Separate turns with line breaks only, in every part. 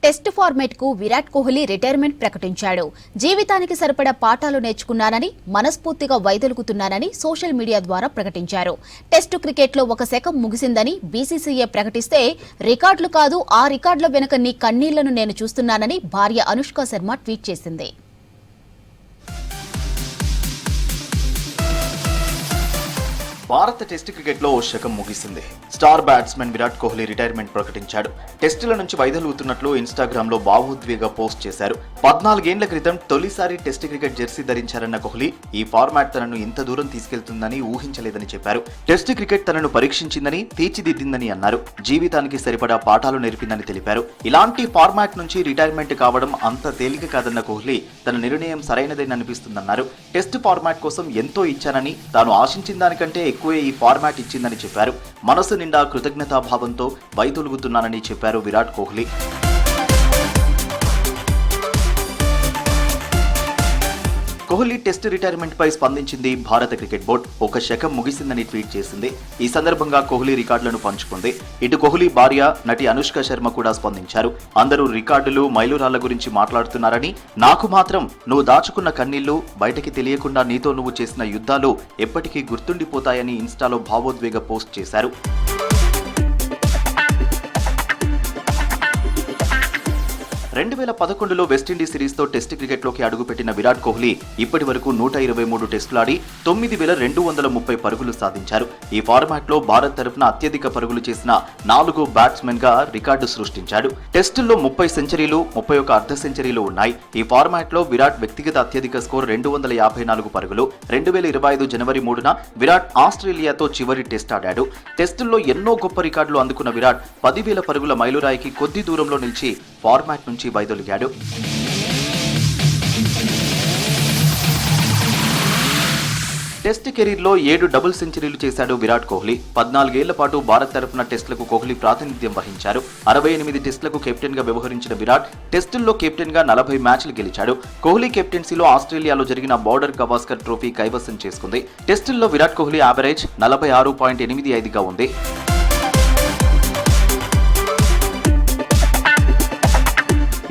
Test format కు Virat Kohli retirement ప్రకటించాడు. జీవితానికి సరిపడా పాఠాలు నేర్చుకున్నానని, మనస్ఫూర్తిగా వైదొలుగుతున్నానని సోషల్ మీడియా ద్వారా ప్రకటించారు. టెస్టు క్రికెట్లో ఒక శకం ముగిసిందని బీసీసీఐ ప్రకటిస్తే, రికార్డులు కాదు, ఆ రికార్డుల వెనుక నీ కన్నీళ్లను నేను చూస్తున్నానని భార్య అనుష్క శర్మ ట్వీట్ చేసింది.
భారత టెస్ట్ క్రికెట్లో ఓ శకం ముగిసింది. Star batsmen Virat Kohli retirement ప్రకటించాడు. టెస్టుల నుంచి వైదొలుగుతున్నట్లు ఇన్స్టాగ్రామ్ లో భావోద్వేగ పోస్ట్ చేశారు. 14 ఏళ్ల క్రితం తొలిసారి టెస్ట్ క్రికెట్ జెర్సీ ధరించారన్న కోహ్లీ, ఈ ఫార్మాట్ తనను ఇంత దూరం తీసుకెళ్తుందని ఊహించలేదని చెప్పారు. టెస్ట్ క్రికెట్ తనను పరీక్షించిందని, తీర్చిదిద్దిందని అన్నారు. జీవితానికి సరిపడా పాఠాలు నేర్పిందని తెలిపారు. ఇలాంటి ఫార్మాట్ నుంచి రిటైర్మెంట్ కావడం అంత తేలిక కాదన్న కోహ్లీ, తన నిర్ణయం సరైనదని అనిపిస్తుందన్నారు. టెస్ట్ ఫార్మాట్ కోసం ఎంతో ఇచ్చానని, తాను ఆశించిన దానికంటే ఎక్కువే ఈ ఫార్మాట్ ఇచ్చిందని చెప్పారు. మనసు నిండా కృతజ్ఞతాభావంతో వైదొలుగుతున్నానని చెప్పారు విరాట్ కోహ్లీ. కోహ్లీ టెస్ట్ రిటైర్మెంట్ పై స్పందించింది భారత క్రికెట్ బోర్డు. ఒక శకం ముగిసిందని ట్వీట్ చేసింది. ఈ సందర్భంగా కోహ్లీ రికార్డులను పంచుకుంది. ఇటు కోహ్లీ భార్య నటి అనుష్క శర్మ కూడా స్పందించారు. అందరూ రికార్డులు, మైలురాళ్ల గురించి మాట్లాడుతున్నారని, నాకు మాత్రం నువ్వు దాచుకున్న కన్నీళ్లు, బయటకి తెలియకుండా నీతో నువ్వు చేసిన యుద్ధాలు ఎప్పటికీ గుర్తుండిపోతాయని ఇన్స్టాలో భావోద్వేగ పోస్ట్ చేశారు. 2011లో వెస్టిండీస్ సిరీస్తో టెస్ట్ క్రికెట్లోకి అడుగుపెట్టిన విరాట్ కోహ్లీ ఇప్పటి వరకు 123 టెస్టులాడి 9230 పరుగులు సాధించారు. ఈ ఫార్మాట్లో భారత్ తరఫున అత్యధిక పరుగులు చేసిన 4 బ్యాట్స్మెన్ గా రికార్డు సృష్టించాడు. టెస్టుల్లో 30 సెంచరీలు, 31 అర్ధ సెంచరీలు ఉన్నాయి. ఈ ఫార్మాట్లో విరాట్ వ్యక్తిగత అత్యధిక స్కోర్ 254 పరుగులు. 2025 జనవరి 3న విరాట్ ఆస్ట్రేలియాతో చివరి టెస్ట్ ఆడాడు. టెస్టుల్లో ఎన్నో గొప్ప రికార్డులు అందుకున్న విరాట్ 10,000 పరుగుల మైలురాయికి కొద్ది దూరంలో నిలిచి ఫార్మాట్ నుంచి వైదొలిగాడు. టెస్ట్ కెరీర్లో 7 డబుల్ సెంచరీలు చేశాడు విరాట్ కోహ్లీ. 14 ఏళ్ల పాటు భారత్ తరఫున టెస్టులకు కోహ్లీ ప్రాతినిధ్యం వహించారు. 68 టెస్టులకు కెప్టెన్ గా వ్యవహరించిన విరాట్ టెస్టుల్లో కెప్టెన్ గా 40 మ్యాచ్లు గెలిచాడు. కోహ్లీ కెప్టెన్సీలో ఆస్ట్రేలియాలో జరిగిన బోర్డర్ గవాస్కర్ ట్రోఫీ కైవసం చేసుకుంది. టెస్టుల్లో విరాట్ కోహ్లీ యావరేజ్ 46.85గా ఉంది.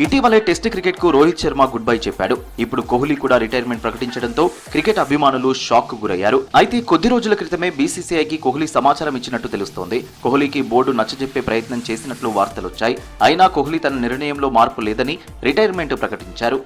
ఇటీవలే టెస్ట్ క్రికెట్ కు రోహిత్ శర్మ గుడ్ బై చెప్పాడు. ఇప్పుడు కోహ్లీ కూడా రిటైర్మెంట్ ప్రకటించడంతో క్రికెట్ అభిమానులు షాక్ కు గురయ్యారు. అయితే కొద్ది రోజుల క్రితమే బీసీసీఐకి కోహ్లీ సమాచారం ఇచ్చినట్టు తెలుస్తోంది. కోహ్లీకి బోర్డు నచ్చజెప్పే ప్రయత్నం చేసినట్లు వార్తలొచ్చాయి. అయినా కోహ్లీ తన నిర్ణయంలో మార్పు లేదని రిటైర్మెంట్ ప్రకటించారు.